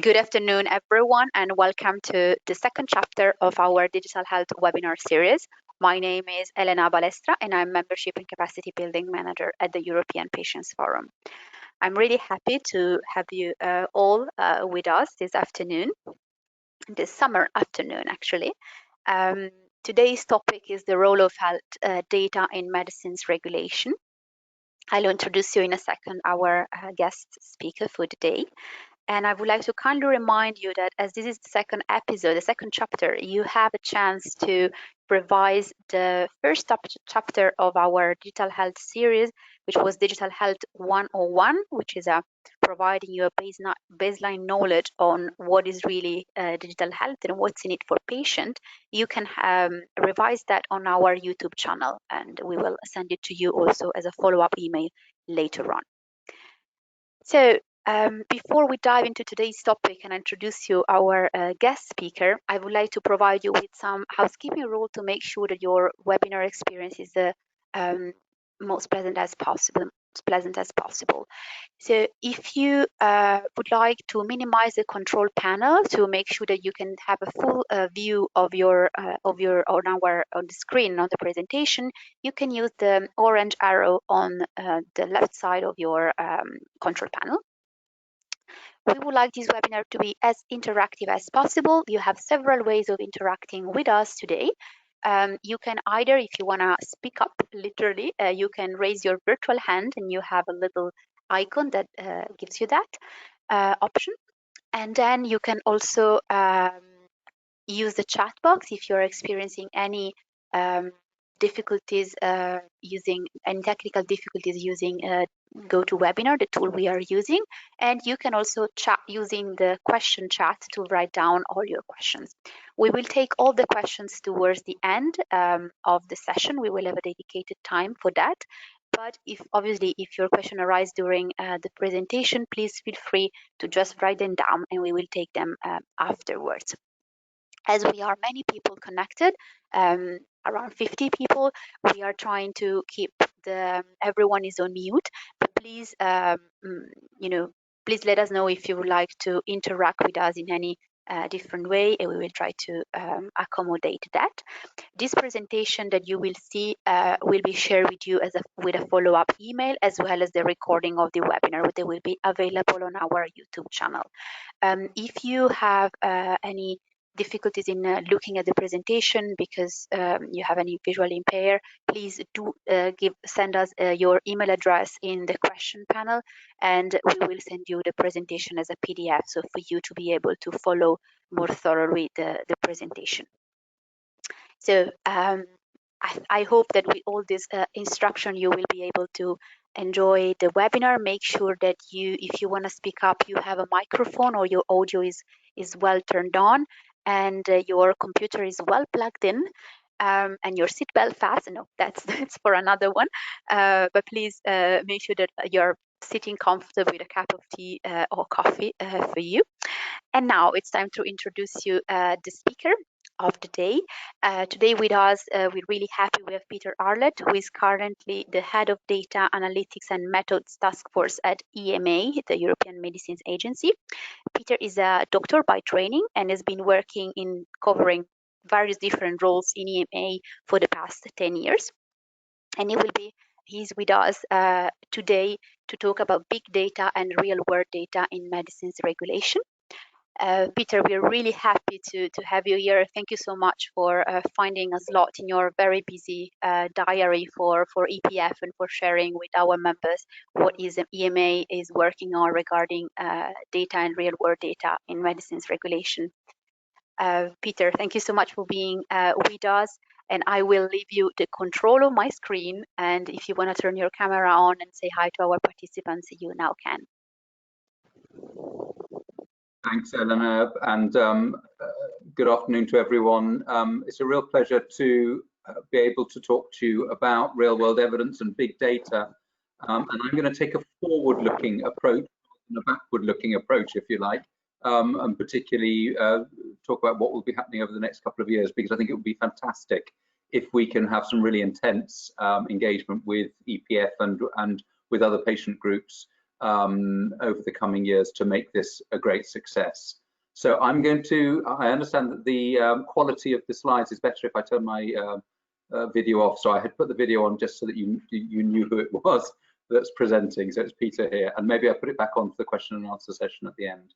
Good afternoon, everyone, and welcome to the second chapter of our Digital Health webinar series. My name is Elena Balestra, and I'm Membership and Capacity Building Manager at the European Patients Forum. I'm really happy to have you all with us this afternoon, this summer afternoon, actually. Today's topic is the role of health data in medicines regulation. I'll introduce you in a second our guest speaker for the day. And I would like to kindly remind you that as this is the second episode, the second chapter, you have a chance to revise the first chapter of our digital health series, which was Digital Health 101, which is providing you a baseline knowledge on what is really digital health and what's in it for patient. You can revise that on our YouTube channel, and we will send it to you also as a follow-up email later on. So before we dive into today's topic and introduce you our guest speaker, I would like to provide you with some housekeeping rules to make sure that your webinar experience is the most pleasant as possible. So if you would like to minimize the control panel to make sure that you can have a full view of your on the screen on the presentation, you can use the orange arrow on the left side of your control panel. We would like this webinar to be as interactive as possible. You have several ways of interacting with us today. You can either, if you want to speak up, literally, you can raise your virtual hand and you have a little icon that gives you that option. And then you can also use the chat box if you're experiencing any difficulties using any technical difficulties using GoToWebinar, the tool we are using, and you can also chat using the question chat to write down all your questions. We will take all the questions towards the end of the session. We will have a dedicated time for that. But if your question arises during the presentation, please feel free to just write them down and we will take them afterwards. As we are many people connected, around 50 people, we are trying to keep everyone is on mute. But please, please let us know if you would like to interact with us in any different way, and we will try to accommodate that. This presentation that you will see will be shared with you with a follow-up email, as well as the recording of the webinar. They will be available on our YouTube channel. If you have any difficulties in looking at the presentation because you have any visual impair, please do send us your email address in the question panel, and we will send you the presentation as a PDF, so for you to be able to follow more thoroughly the presentation. So I hope that with all this instruction, you will be able to enjoy the webinar. Make sure that if you want to speak up, you have a microphone or your audio is well turned on, and your computer is well plugged in, and your seatbelt fastened. No, that's for another one. But please make sure that you're sitting comfortable with a cup of tea or coffee for you. And now it's time to introduce you the speaker of the day. Today with us, we're really happy we have Peter Arlett, who is currently the Head of Data Analytics and Methods Task Force at EMA, the European Medicines Agency. Peter is a doctor by training and has been working in covering various different roles in EMA for the past 10 years. And he's with us today to talk about big data and real-world data in medicines regulation. Peter, we're really happy to have you here. Thank you so much for finding a slot in your very busy diary for EPF and for sharing with our members what EMA is working on regarding data and real-world data in medicines regulation. Peter, thank you so much for being with us, and I will leave you the control of my screen, and if you want to turn your camera on and say hi to our participants, you now can. Thanks, Elena, and good afternoon to everyone. It's a real pleasure to be able to talk to you about real-world evidence and big data. And I'm going to take a forward-looking approach, and a backward-looking approach, if you like, and particularly talk about what will be happening over the next couple of years, because I think it would be fantastic if we can have some really intense engagement with EPF and with other patient groups over the coming years to make this a great success. So I understand that the quality of the slides is better if I turn my video off. So I had put the video on just so that you knew who it was that's presenting. So it's Peter here, and maybe I put it back on for the question and answer session at the end.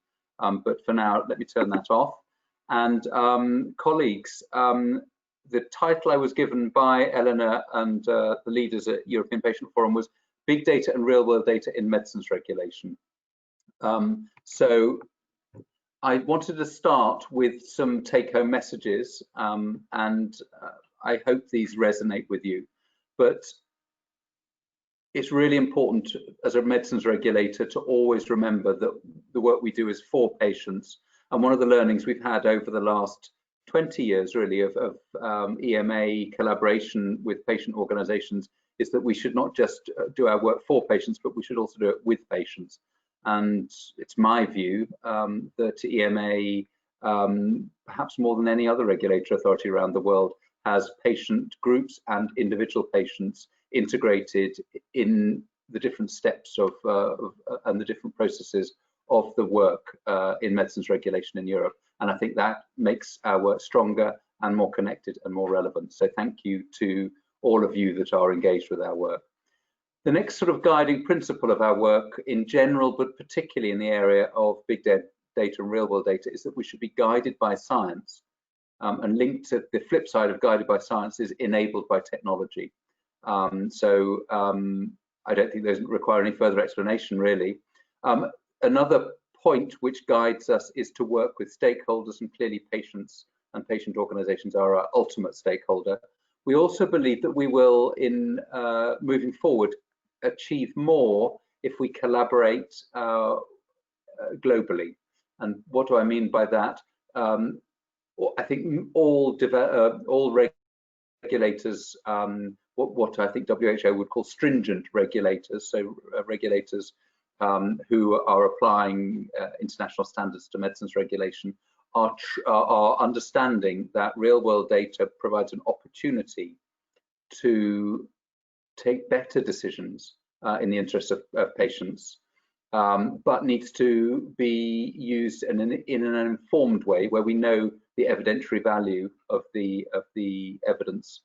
But for now, let me turn that off. And colleagues, the title I was given by Eleanor and the leaders at European Patient Forum was Big Data and Real World Data in Medicines Regulation. So I wanted to start with some take-home messages, and I hope these resonate with you. But it's really important as a medicines regulator to always remember that the work we do is for patients. And one of the learnings we've had over the last 20 years really of EMA collaboration with patient organizations is that we should not just do our work for patients, but we should also do it with patients. And it's my view that EMA, perhaps more than any other regulatory authority around the world, has patient groups and individual patients integrated in the different steps of and the different processes of the work in medicines regulation in Europe. And I think that makes our work stronger and more connected and more relevant. So thank you to all of you that are engaged with our work. The next sort of guiding principle of our work in general, but particularly in the area of big data and real world data, is that we should be guided by science, and linked to the flip side of guided by science is enabled by technology. I don't think those require any further explanation really. Another point which guides us is to work with stakeholders, and clearly patients and patient organizations are our ultimate stakeholder. We also believe that we will, in moving forward, achieve more if we collaborate globally. And what do I mean by that? I think all regulators, what I think WHO would call stringent regulators, so regulators who are applying international standards to medicines regulation, are understanding that real-world data provides an opportunity to take better decisions in the interest of patients, but needs to be used in an informed way where we know the evidentiary value of the evidence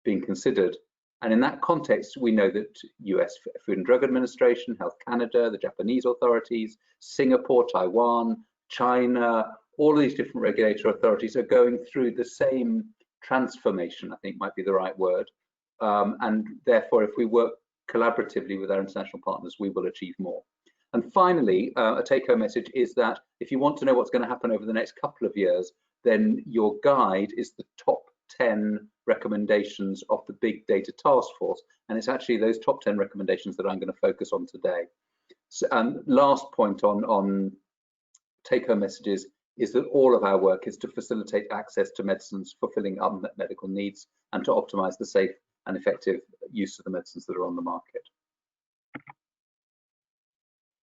being considered. And in that context, we know that US Food and Drug Administration, Health Canada, the Japanese authorities, Singapore, Taiwan, China, all of these different regulatory authorities are going through the same transformation, I think might be the right word. And therefore, if we work collaboratively with our international partners, we will achieve more. And finally, a take-home message is that if you want to know what's going to happen over the next couple of years, then your guide is the top 10 recommendations of the Big Data Task Force. And it's actually those top 10 recommendations that I'm going to focus on today. So, and last point on take-home messages is that all of our work is to facilitate access to medicines fulfilling unmet medical needs and to optimize the safe and effective use of the medicines that are on the market.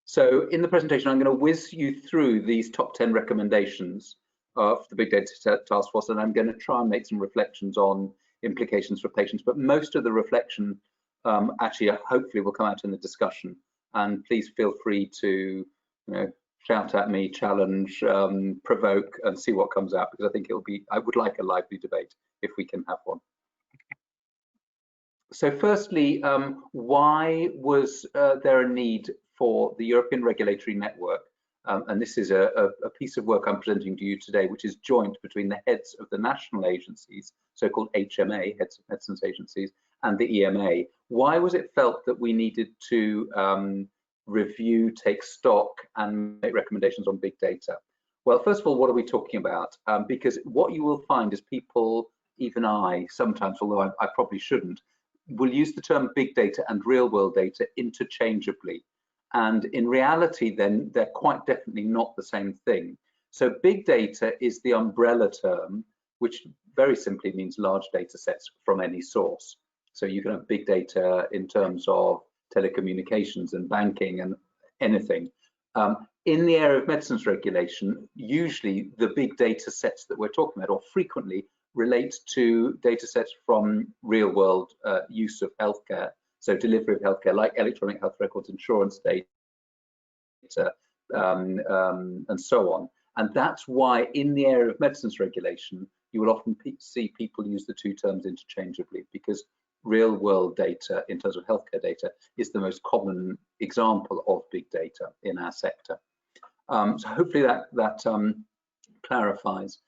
So in the presentation, I'm going to whiz you through these top 10 recommendations of the Big Data Task Force, and I'm going to try and make some reflections on implications for patients, but most of the reflection actually hopefully will come out in the discussion. And please feel free to shout at me, challenge, provoke, and see what comes out, because I think I would like a lively debate if we can have one. So firstly, why was there a need for the European Regulatory Network? And this is a piece of work I'm presenting to you today, which is joint between the heads of the national agencies, so-called HMA, heads of medicines agencies, and the EMA. Why was it felt that we needed to review, take stock, and make recommendations on big data? Well, first of all, what are we talking about? Because what you will find is people, even I, sometimes, although I probably shouldn't, will use the term big data and real world data interchangeably. And in reality, then, they're quite definitely not the same thing. So big data is the umbrella term, which very simply means large data sets from any source. So you can have big data in terms of telecommunications and banking and anything. In the area of medicines regulation, usually the big data sets that we're talking about, or frequently, relate to data sets from real world use of healthcare. So delivery of healthcare, like electronic health records, insurance data, and so on. And that's why in the area of medicines regulation, you will often see people use the two terms interchangeably, because real world data in terms of healthcare data is the most common example of big data in our sector. So hopefully that clarifies.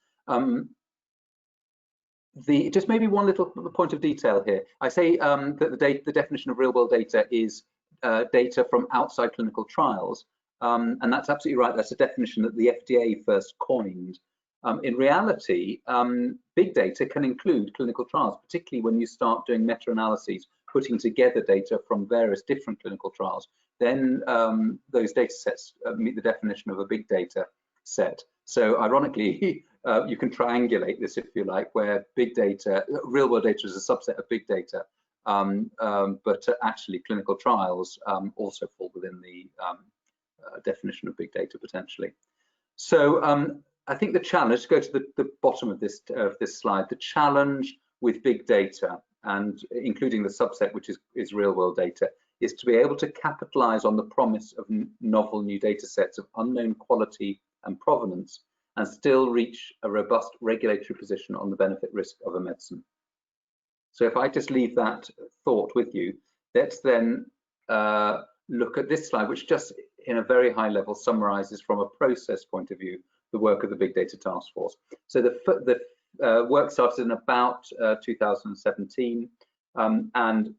Just maybe one little point of detail here. I say that the definition of real world data is data from outside clinical trials. And that's absolutely right. That's a definition that the FDA first coined. In reality, big data can include clinical trials, particularly when you start doing meta-analyses, putting together data from various different clinical trials. Then those data sets meet the definition of a big data set. So ironically, you can triangulate this, if you like, where big data, real world data is a subset of big data, but actually clinical trials also fall within the definition of big data potentially. So I think the challenge, to go to the bottom of this slide, the challenge with big data, and including the subset which is real world data, is to be able to capitalize on the promise of novel new data sets of unknown quality and provenance, and still reach a robust regulatory position on the benefit risk of a medicine. So if I just leave that thought with you, let's then look at this slide, which just in a very high level summarizes from a process point of view the work of the Big Data Task Force. So the work started in about 2017, and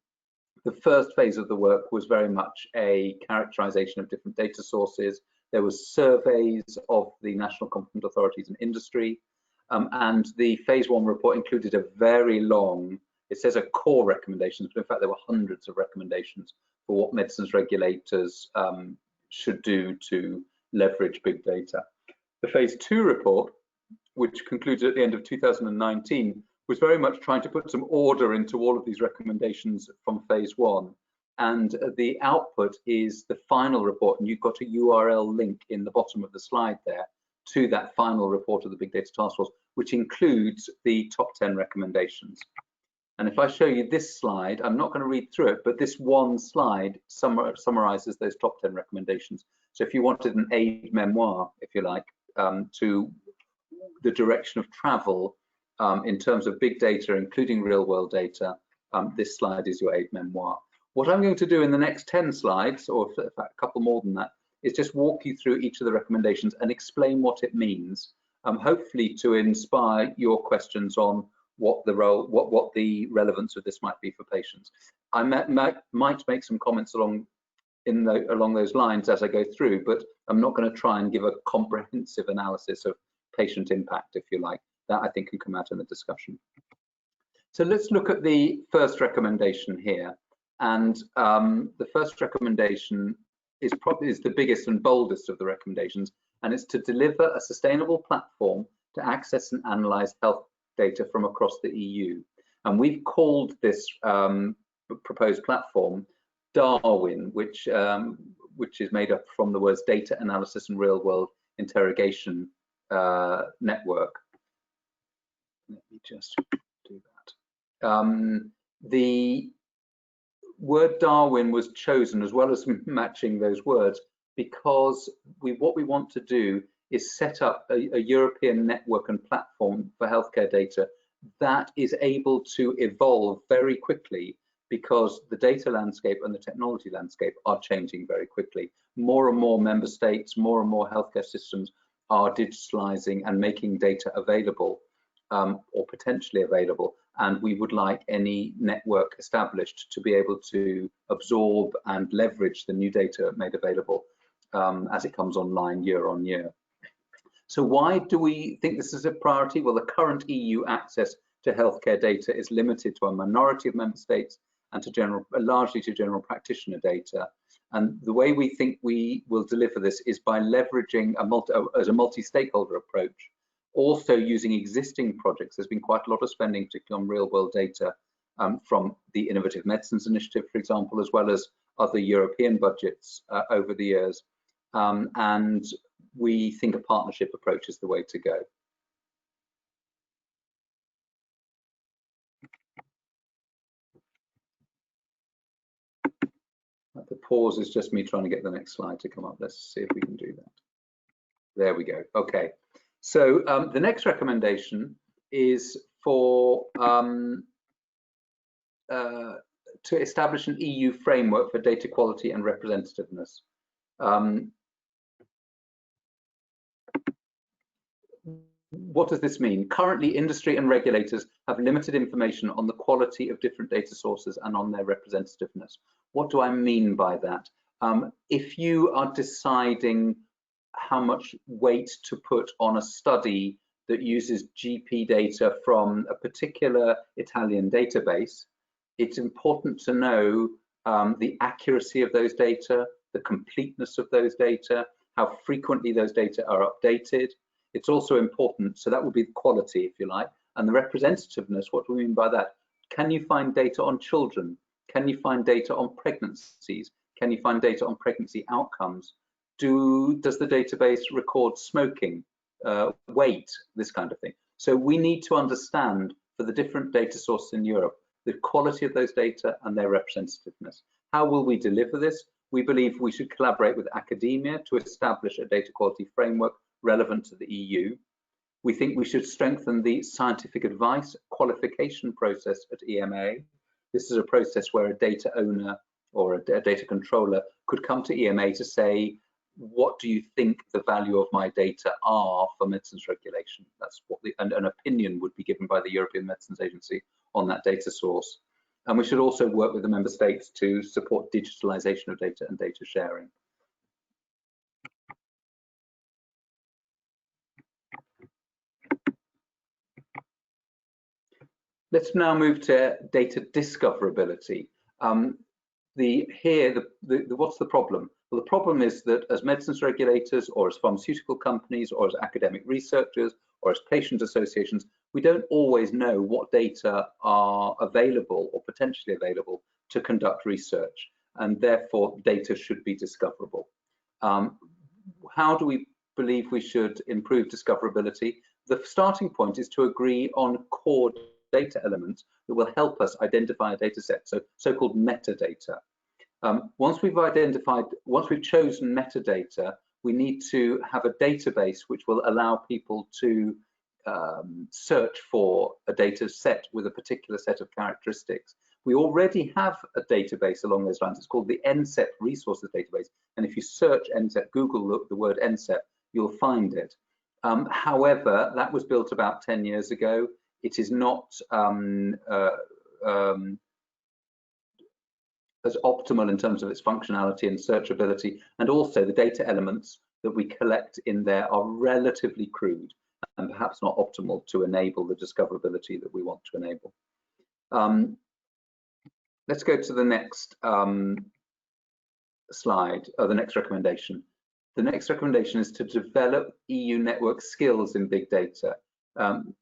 the first phase of the work was very much a characterization of different data sources. There was surveys of the national competent authorities and industry, and the phase 1 report included a very long, it says a core recommendations, but in fact there were hundreds of recommendations for what medicines regulators should do to leverage big data. The phase 2 report, which concluded at the end of 2019, was very much trying to put some order into all of these recommendations from phase 1. And the output is the final report, and you've got a URL link in the bottom of the slide there to that final report of the Big Data Task Force, which includes the top 10 recommendations. And if I show you this slide, I'm not going to read through it, but this one slide summarizes those top 10 recommendations. So if you wanted an aid memoir, if you like, to the direction of travel in terms of big data, including real world data, this slide is your aid memoir. What I'm going to do in the next 10 slides, or in fact a couple more than that, is just walk you through each of the recommendations and explain what it means, hopefully to inspire your questions on what the relevance of this might be for patients. I might make some comments along those lines as I go through, but I'm not going to try and give a comprehensive analysis of patient impact, if you like. That I think can come out in the discussion. So let's look at the first recommendation here. And the first recommendation is probably the biggest and boldest of the recommendations, and it's to deliver a sustainable platform to access and analyze health data from across the EU. And we've called this proposed platform Darwin, which is made up from the words data analysis and real world interrogation network. Let me just do that. The word Darwin was chosen, as well as matching those words, because what we want to do is set up a European network and platform for healthcare data that is able to evolve very quickly, because the data landscape and the technology landscape are changing very quickly. More and more member states, more and more healthcare systems are digitalizing and making data available or potentially available, and we would like any network established to be able to absorb and leverage the new data made available as it comes online year on year. So why do we think this is a priority? Well, the current EU access to healthcare data is limited to a minority of member states and to largely to general practitioner data. And the way we think we will deliver this is by leveraging a multi-stakeholder approach, also using existing projects. There's been quite a lot of spending, particularly on real world data from the Innovative Medicines Initiative, for example, as well as other European budgets over the years. And we think a partnership approach is the way to go. pause is just me trying to get the next slide to come up. Let's see if we can do that. There we go. Okay. So the next recommendation is for to establish an EU framework for data quality and representativeness. What does this mean? Currently, industry and regulators have limited information on the quality of different data sources and on their representativeness. What do I mean by that? If you are deciding how much weight to put on a study that uses GP data from a particular Italian database, it's important to know the accuracy of those data, the completeness of those data, how frequently those data are updated. It's also important, so that would be the quality, if you like, and the representativeness. What do we mean by that? Can you find data on children? Can you find data on pregnancies? Can you find data on pregnancy outcomes? Does the database record smoking, weight, this kind of thing? So we need to understand, for the different data sources in Europe, the quality of those data and their representativeness. How will we deliver this? We believe we should collaborate with academia to establish a data quality framework relevant to the EU. We think we should strengthen the scientific advice qualification process at EMA. This is a process where a data owner or a data controller could come to EMA to say, what do you think the value of my data are for medicines regulation? That's what an opinion would be given by the European Medicines Agency on that data source. And we should also work with the member states to support digitalization of data and data sharing. Let's now move to data discoverability. What's the problem? Well, the problem is that as medicines regulators or as pharmaceutical companies or as academic researchers or as patient associations, we don't always know what data are available or potentially available to conduct research, and therefore data should be discoverable. How do we believe we should improve discoverability? The starting point is to agree on core data elements that will help us identify a data set, so-called metadata. Once we've chosen metadata, we need to have a database which will allow people to search for a data set with a particular set of characteristics. We already have a database along those lines. It's called the NSEP Resources Database. And if you search NSEP, Google the word NSEP, you'll find it. However, that was built about 10 years ago. It is not as optimal in terms of its functionality and searchability, and also the data elements that we collect in there are relatively crude and perhaps not optimal to enable the discoverability that we want to enable. Let's go to the next slide, or the next recommendation. The next recommendation is to develop EU network skills in big data.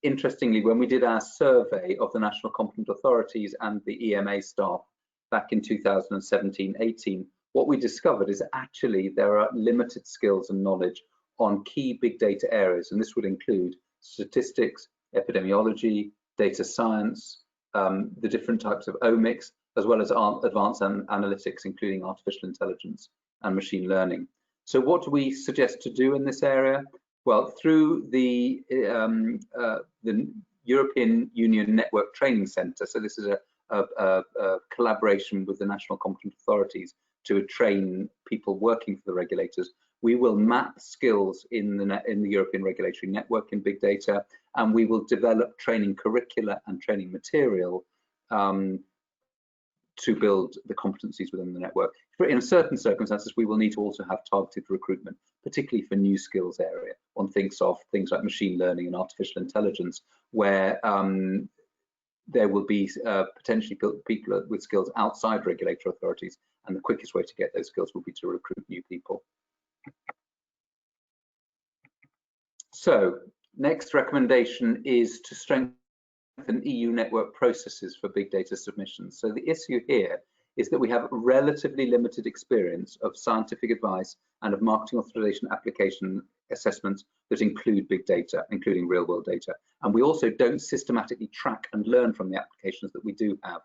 Interestingly, when we did our survey of the national competent authorities and the EMA staff back in 2017-18, what we discovered is actually there are limited skills and knowledge on key big data areas, and this would include statistics, epidemiology, data science, the different types of omics, as well as advanced analytics, including artificial intelligence and machine learning. So what do we suggest to do in this area? Well, through the European Union Network Training Centre, so this is a collaboration with the national competent authorities to train people working for the regulators, we will map skills in the European regulatory network in big data, and we will develop training curricula and training material to build the competencies within the network. In certain circumstances, we will need to also have targeted recruitment, particularly for new skills area, on things like machine learning and artificial intelligence, where there will be potentially people with skills outside regulatory authorities, and the quickest way to get those skills will be to recruit new people. So, next recommendation is to strengthen EU network processes for big data submissions. So the issue here is that we have relatively limited experience of scientific advice and of marketing authorization application assessments that include big data, including real world data. And we also don't systematically track and learn from the applications that we do have.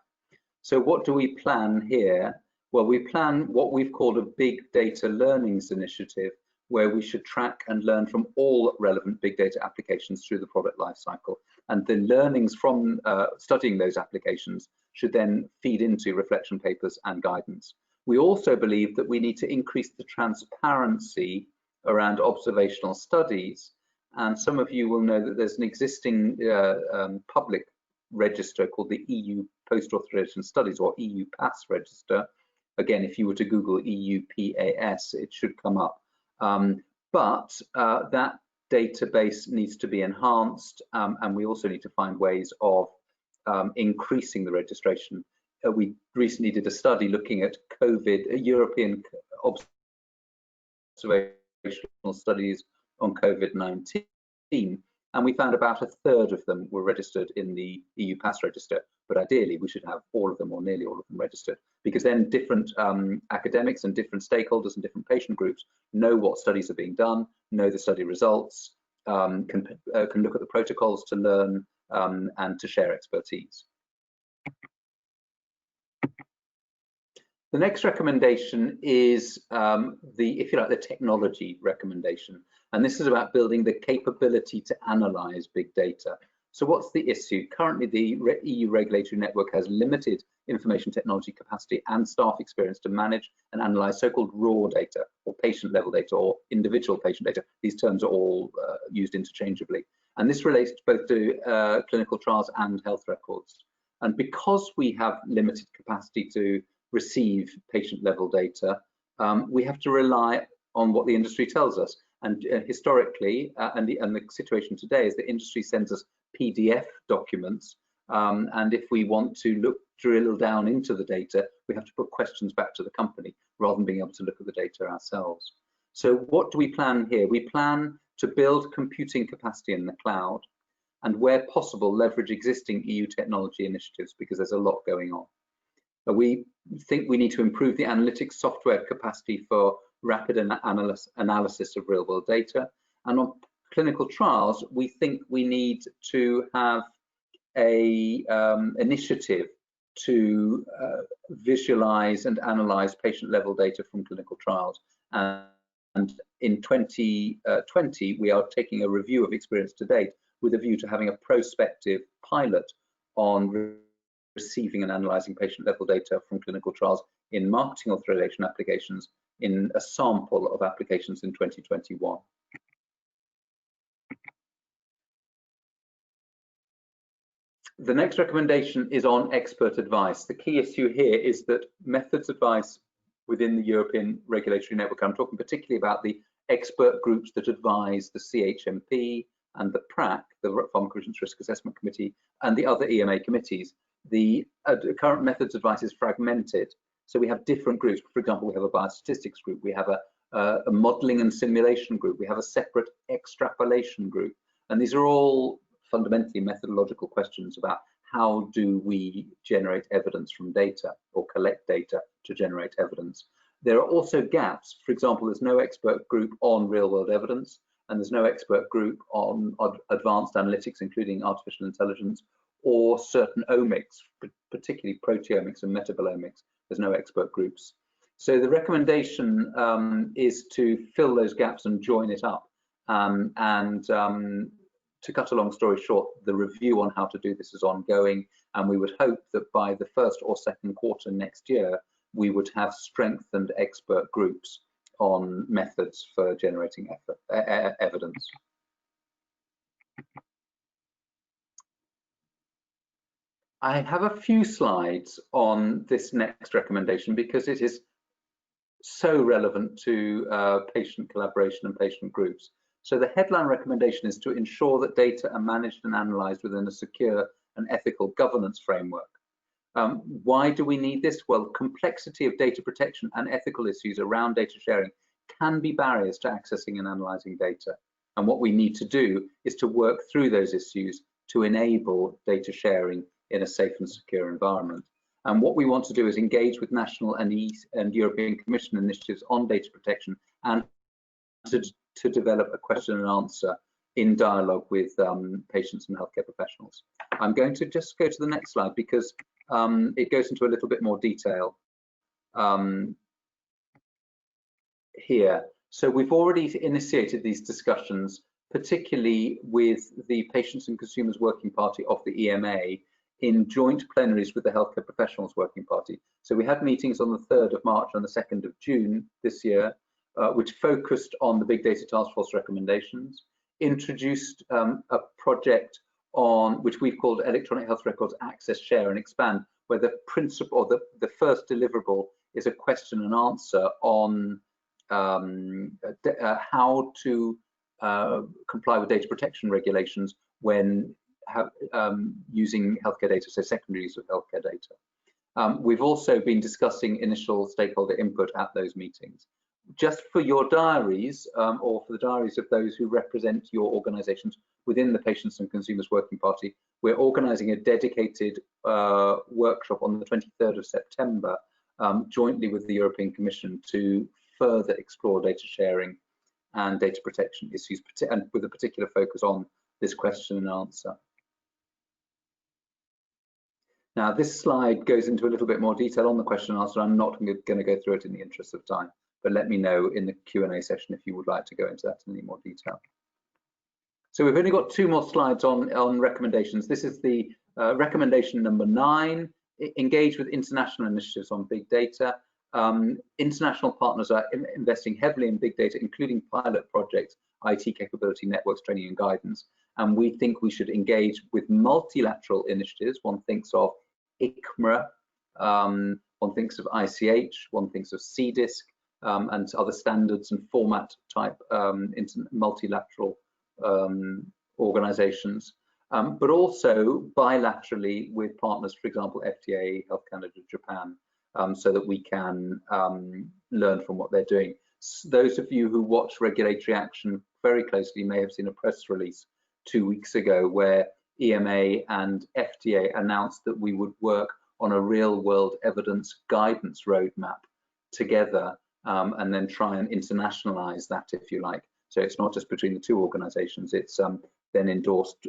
So what do we plan here? Well, we plan what we've called a big data learnings initiative, where we should track and learn from all relevant big data applications through the product lifecycle. And the learnings from studying those applications should then feed into reflection papers and guidance. We also believe that we need to increase the transparency around observational studies. And some of you will know that there's an existing public register called the EU Post-Authorization Studies, or EU PAS register. Again, if you were to Google EU PAS, it should come up. But that database needs to be enhanced, and we also need to find ways of increasing the registration. We recently did a study looking at COVID, European observational studies on COVID-19, and we found about 1/3 of them were registered in the EU PAS register. But ideally, we should have all of them, or nearly all of them, registered, because then different academics and different stakeholders and different patient groups know what studies are being done, know the study results, can look at the protocols to learn and to share expertise. The next recommendation is if you like, the technology recommendation. And this is about building the capability to analyze big data. So what's the issue? Currently, the EU regulatory network has limited information technology capacity and staff experience to manage and analyze so-called raw data, or patient-level data, or individual patient data. These terms are all used interchangeably. And this relates both to clinical trials and health records. And because we have limited capacity to receive patient-level data, we have to rely on what the industry tells us. And historically, and the situation today is the industry sends us PDF documents, and if we want to drill down into the data, we have to put questions back to the company rather than being able to look at the data ourselves. So what do we plan here? We plan to build computing capacity in the cloud, and where possible, leverage existing EU technology initiatives, because there's a lot going on. We think we need to improve the analytics software capacity for rapid analysis of real-world data. And on clinical trials, we think we need to have a initiative to visualize and analyze patient-level data from clinical trials. And in 2020, we are taking a review of experience to date with a view to having a prospective pilot on receiving and analyzing patient-level data from clinical trials in marketing authorization applications in a sample of applications in 2021. The next recommendation is on expert advice. The key issue here is that methods advice within the European regulatory network, I'm talking particularly about the expert groups that advise the CHMP and the PRAC, the Pharmacovigilance Risk Assessment Committee, and the other EMA committees. The current methods advice is fragmented. So we have different groups. For example, we have a biostatistics group, we have a modeling and simulation group, we have a separate extrapolation group. And these are all fundamentally methodological questions about how do we generate evidence from data, or collect data to generate evidence. There are also gaps. For example, there's no expert group on real-world evidence, and there's no expert group on advanced analytics, including artificial intelligence, or certain omics, particularly proteomics and metabolomics. There's no expert groups. So the recommendation is to fill those gaps and join it up. To cut a long story short, the review on how to do this is ongoing, and we would hope that by the first or second quarter next year, we would have strengthened expert groups on methods for generating evidence. I have a few slides on this next recommendation because it is so relevant to patient collaboration and patient groups. So the headline recommendation is to ensure that data are managed and analyzed within a secure and ethical governance framework. Why do we need this? Well, complexity of data protection and ethical issues around data sharing can be barriers to accessing and analyzing data. And what we need to do is to work through those issues to enable data sharing in a safe and secure environment. And what we want to do is engage with national and European Commission initiatives on data protection, and to develop a question and answer in dialogue with patients and healthcare professionals. I'm going to just go to the next slide because it goes into a little bit more detail. here. So we've already initiated these discussions, particularly with the Patients and Consumers Working Party of the EMA in joint plenaries with the Healthcare Professionals Working Party. So we had meetings on the 3rd of March and the 2nd of June this year, which focused on the Big Data Task Force recommendations, introduced a project on which we've called Electronic Health Records Access, Share and Expand, where the principle, or the first deliverable is a question and answer on how to comply with data protection regulations when using healthcare data, so secondary use of healthcare data. We've also been discussing initial stakeholder input at those meetings. Just for your diaries, or for the diaries of those who represent your organizations within the Patients and Consumers Working Party, we're organizing a dedicated workshop on the 23rd of September, jointly with the European Commission, to further explore data sharing and data protection issues, and with a particular focus on this question and answer. Now, this slide goes into a little bit more detail on the question and answer. I'm not going to go through it in the interest of time, but let me know in the Q&A session if you would like to go into that in any more detail. So we've only got 2 more slides on recommendations. This is the recommendation number 9, engage with international initiatives on big data. International partners are investing heavily in big data, including pilot projects, IT capability, networks, training and guidance. And we think we should engage with multilateral initiatives. One thinks of ICMRA, one thinks of ICH, one thinks of CDISC, and other standards and format type multilateral organizations, but also bilaterally with partners, for example, FDA, Health Canada, Japan, so that we can learn from what they're doing. Those of you who watch regulatory action very closely may have seen a press release 2 weeks ago where EMA and FDA announced that we would work on a real-world evidence guidance roadmap together, and then try and internationalize that, if you like. So it's not just between the 2 organizations, it's then endorsed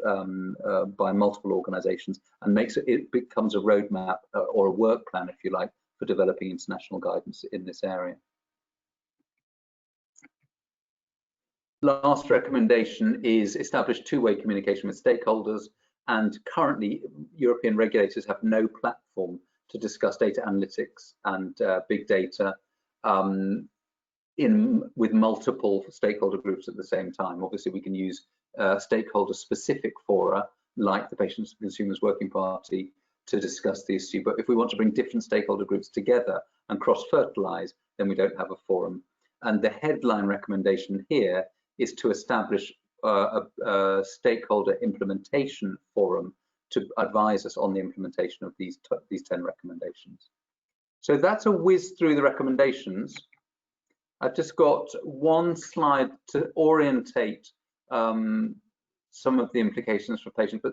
by multiple organizations, and it becomes a roadmap or a work plan, if you like, for developing international guidance in this area. Last recommendation is establish 2-way communication with stakeholders, and currently European regulators have no platform to discuss data analytics and big data with multiple stakeholder groups at the same time. Obviously, we can use stakeholder-specific fora like the Patients and Consumers Working Party to discuss the issue, but if we want to bring different stakeholder groups together and cross-fertilize, then we don't have a forum. And the headline recommendation here is to establish a stakeholder implementation forum to advise us on the implementation of these 10 recommendations. So that's a whiz through the recommendations. I've just got 1 slide to orientate some of the implications for patient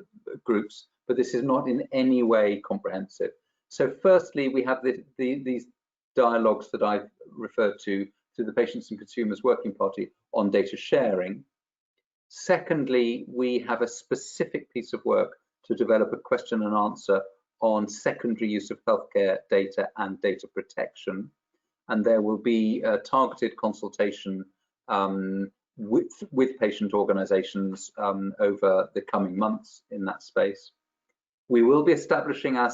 groups, but this is not in any way comprehensive. So firstly, we have these dialogues that I've referred to the Patients and Consumers Working Party on data sharing. Secondly, we have a specific piece of work to develop a question and answer on secondary use of healthcare data and data protection. And there will be a targeted consultation with patient organizations over the coming months in that space. We will be establishing our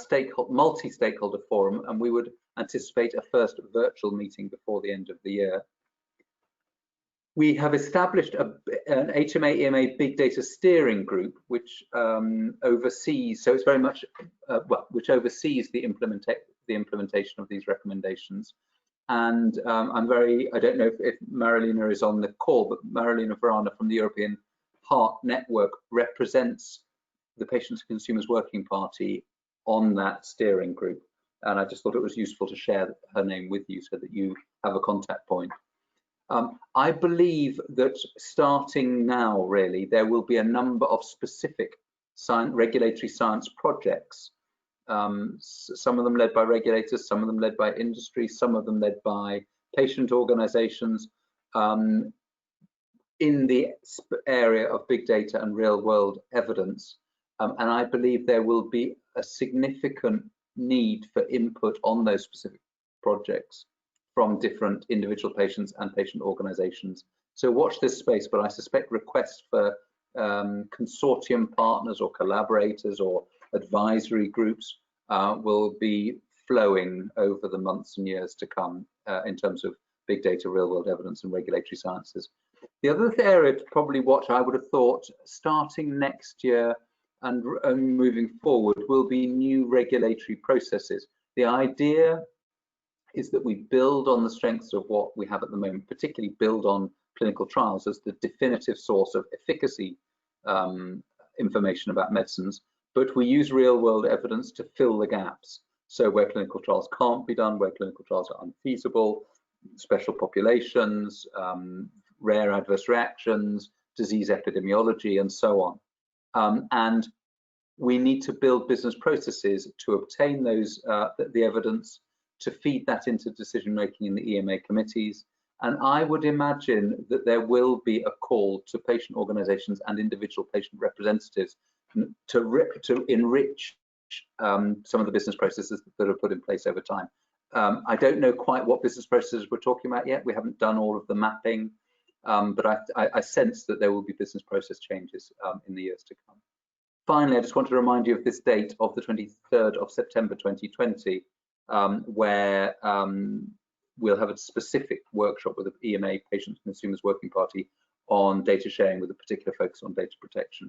multi-stakeholder forum, and we would anticipate a first virtual meeting before the end of the year. We have established an HMA-EMA Big Data Steering Group, which oversees, so it's very much, which oversees the implementation of these recommendations. And I don't know if Marilina is on the call, but Marilina Verana from the European Heart Network represents the Patients and Consumers Working Party on that steering group. And I just thought it was useful to share her name with you so that you have a contact point. I believe that starting now, really, there will be a number of specific regulatory science projects, some of them led by regulators, some of them led by industry, some of them led by patient organizations, in the area of big data and real world evidence. And I believe there will be a significant need for input on those specific projects from different individual patients and patient organizations. So watch this space, but I suspect requests for consortium partners or collaborators or advisory groups will be flowing over the months and years to come in terms of big data, real world evidence and regulatory sciences. The other area to probably watch, I would have thought, starting next year and moving forward, will be new regulatory processes. The idea is that we build on the strengths of what we have at the moment, particularly build on clinical trials as the definitive source of efficacy information about medicines, but we use real world evidence to fill the gaps. So where clinical trials can't be done, where clinical trials are unfeasible, special populations, rare adverse reactions, disease epidemiology, and so on. And we need to build business processes to obtain those the evidence, to feed that into decision making in the EMA committees. And I would imagine that there will be a call to patient organizations and individual patient representatives to enrich some of the business processes that are put in place over time. I don't know quite what business processes we're talking about yet. We haven't done all of the mapping, but I sense that there will be business process changes in the years to come. Finally, I just want to remind you of this date of the 23rd of September 2020, where we'll have a specific workshop with the EMA Patients and Consumers Working Party on data sharing with a particular focus on data protection.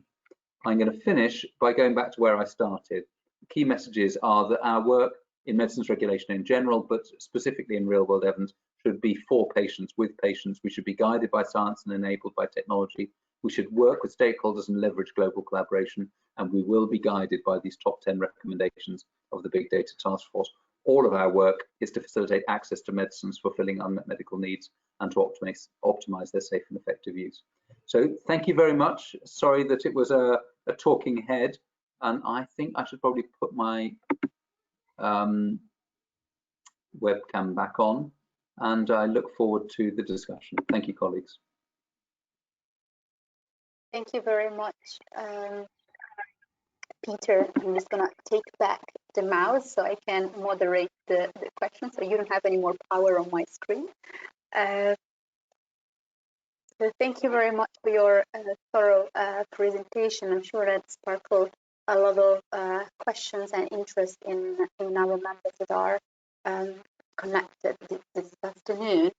I'm going to finish by going back to where I started. The key messages are that our work in medicines regulation in general, but specifically in real world evidence, should be for patients, with patients. We should be guided by science and enabled by technology. We should work with stakeholders and leverage global collaboration, and we will be guided by these top 10 recommendations of the Big Data Task Force. All of our work is to facilitate access to medicines fulfilling unmet medical needs and to optimize their safe and effective use. So thank you very much. Sorry that it was a talking head, and I think I should probably put my webcam back on, and I look forward to the discussion. Thank you, colleagues. Thank you very much, Peter. I'm just gonna take back the mouse so I can moderate the questions, so you don't have any more power on my screen. So thank you very much for your thorough presentation. I'm sure that sparkled a lot of questions and interest in our members that are connected this afternoon.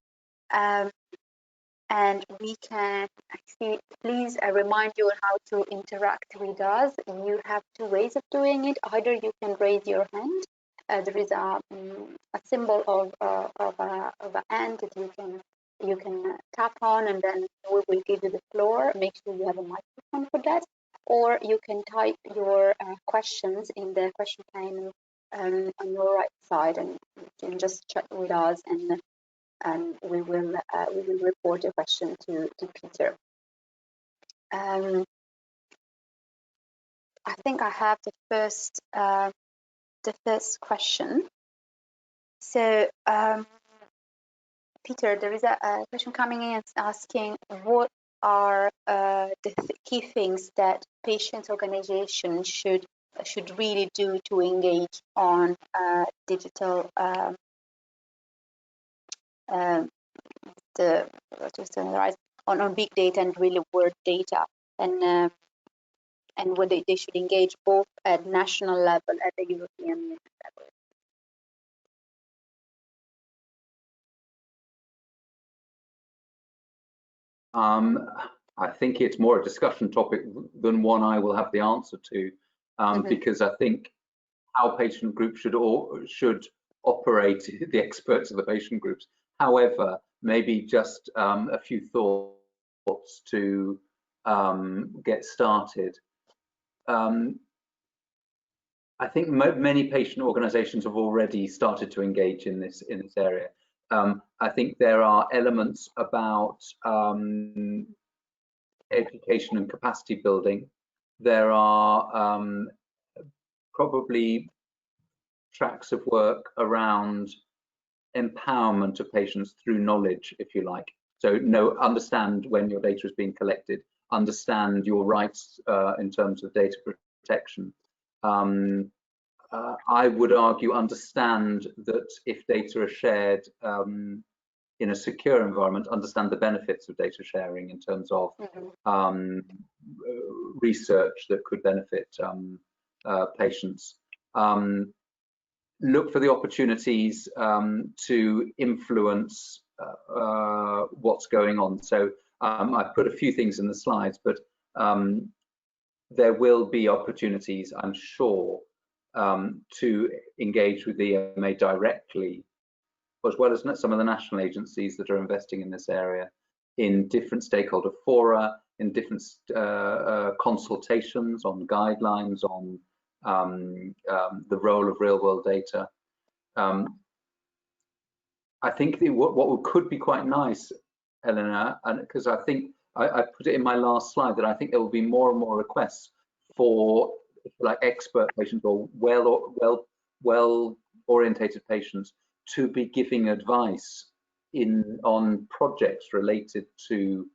And we can actually, please remind you how to interact with us. You have two ways of doing it. Either you can raise your hand. There is a symbol of a hand that you can tap on, and then we will give you the floor. Make sure you have a microphone for that. Or you can type your questions in the question panel on your right side, and you can just chat with us, and we will report a question to Peter. I think I have the first question. So Peter, there is a question coming in asking what are the key things that patient organizations should really do to engage on digital on big data and real world data, and whether they should engage both at national level at the European Union level. I think it's more a discussion topic than one I will have the answer to, because I think how patient groups should operate, the experts of the patient groups. However, maybe just a few thoughts to get started. I think many patient organizations have already started to engage in this area. I think there are elements about education and capacity building. There are probably tracks of work around empowerment of patients through knowledge, if you like. So understand when your data is being collected, understand your rights in terms of data protection. I would argue, understand that if data are shared in a secure environment, understand the benefits of data sharing in terms of research that could benefit patients. Look for the opportunities to influence what's going on. So I've put a few things in the slides, but there will be opportunities, I'm sure, to engage with the EMA directly, as well as some of the national agencies that are investing in this area, in different stakeholder fora, in different consultations on guidelines, on the role of real-world data. I think what could be quite nice, Eleanor, and because I think I put it in my last slide, that I think there will be more and more requests for like expert patients or well-orientated patients to be giving advice on projects related to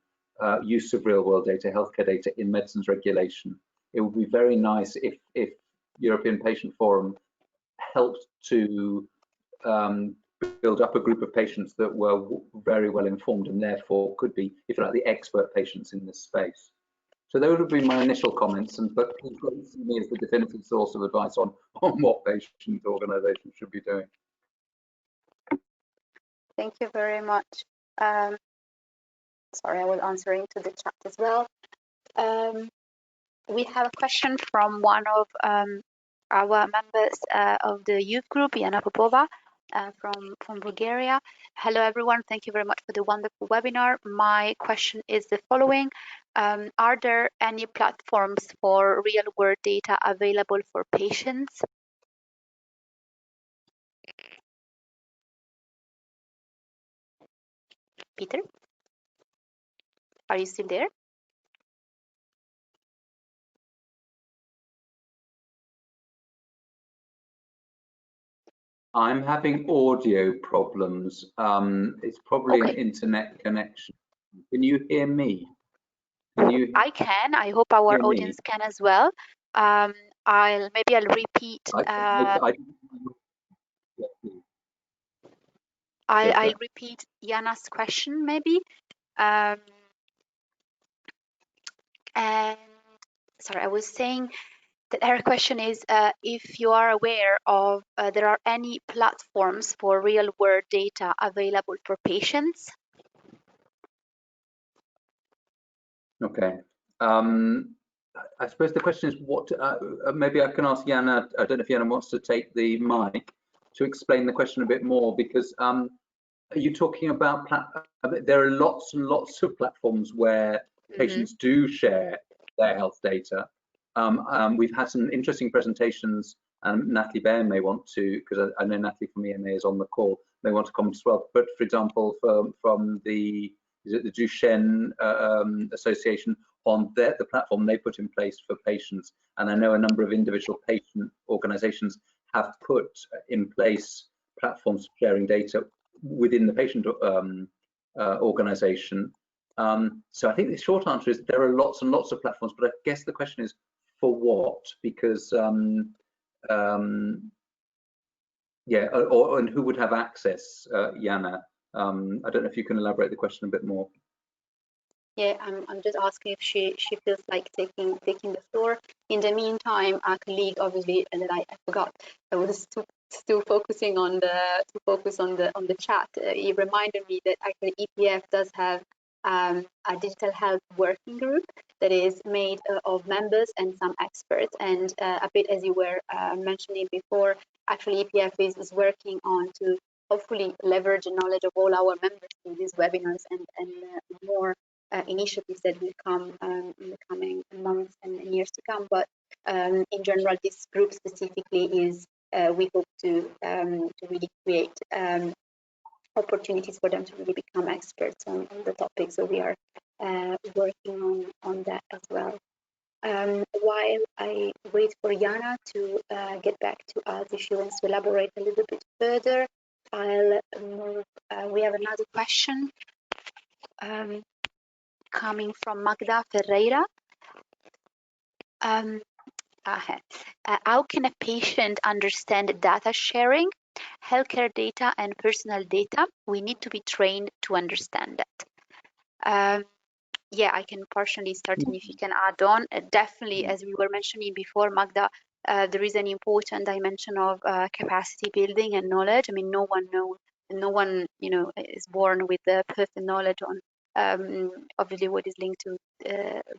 use of real-world data, healthcare data in medicines regulation. It would be very nice if European Patient Forum helped to build up a group of patients that were very well informed and therefore could be, if you like, the expert patients in this space. So those would be my initial comments, but please don't see me as the definitive source of advice on what patient organisations should be doing. Thank you very much. Sorry, I was answering to the chat as well. We have a question from one of our members of the youth group, Yana Popova, from Bulgaria. Hello, everyone. Thank you very much for the wonderful webinar. My question is the following. Are there any platforms for real-world data available for patients? Peter, are you still there? I'm having audio problems. It's probably an internet connection. Can you hear me? I can. I hope our audience can as well. I'll repeat. I'll repeat Yana's question maybe. And sorry, I was saying that her question is if you are aware of there are any platforms for real-world data available for patients. Okay. I suppose the question is what, maybe I can ask Yana, I don't know if Yana wants to take the mic to explain the question a bit more, because are you talking about, there are lots and lots of platforms where patients do share their health data. We've had some interesting presentations, and Natalie Baird may want to, because I know Natalie from EMA is on the call, may want to comment as well. But for example, from the Duchenne Association, on the platform they put in place for patients, and I know a number of individual patient organisations have put in place platforms for sharing data within the patient organisation. So I think the short answer is there are lots and lots of platforms, but I guess the question is for what? Because yeah, and who would have access, Yana? I don't know if you can elaborate the question a bit more. Yeah, I'm just asking if she feels like taking the floor. In the meantime, our colleague, obviously, and then I forgot, I was still focusing on the chat. He reminded me that actually EPF does have a digital health working group that is made of members and some experts. And a bit as you were mentioning before, actually EPF is working on to hopefully leverage the knowledge of all our members in these webinars and more initiatives that will come in the coming months and years to come. But in general, this group specifically is, we hope to really create opportunities for them to really become experts on the topic. So we are working on that as well. While I wait for Yana to get back to us, if she wants to elaborate a little bit further, I'll move. We have another question coming from Magda Ferreira. How can a patient understand data sharing, healthcare data, and personal data? We need to be trained to understand that. Yeah, I can partially start, and if you can add on, definitely, as we were mentioning before, Magda, there is an important dimension of capacity building and knowledge. I mean, no one, is born with the perfect knowledge on obviously what is linked to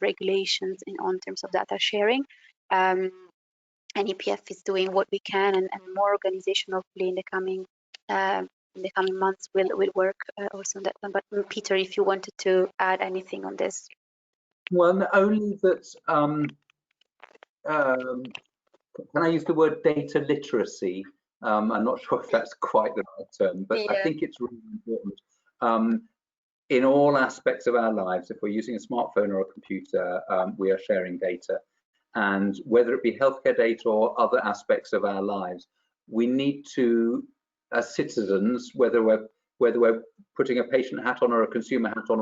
regulations on terms of data sharing. And EPF is doing what we can, and more organization hopefully in the coming months will work also on that one. But Peter, if you wanted to add anything on this. Well, only that, can I use the word data literacy? I'm not sure if that's quite the right term, but I think it's really important. In all aspects of our lives, if we're using a smartphone or a computer, we are sharing data. And whether it be healthcare data or other aspects of our lives, we need to, as citizens, whether we're putting a patient hat on or a consumer hat on,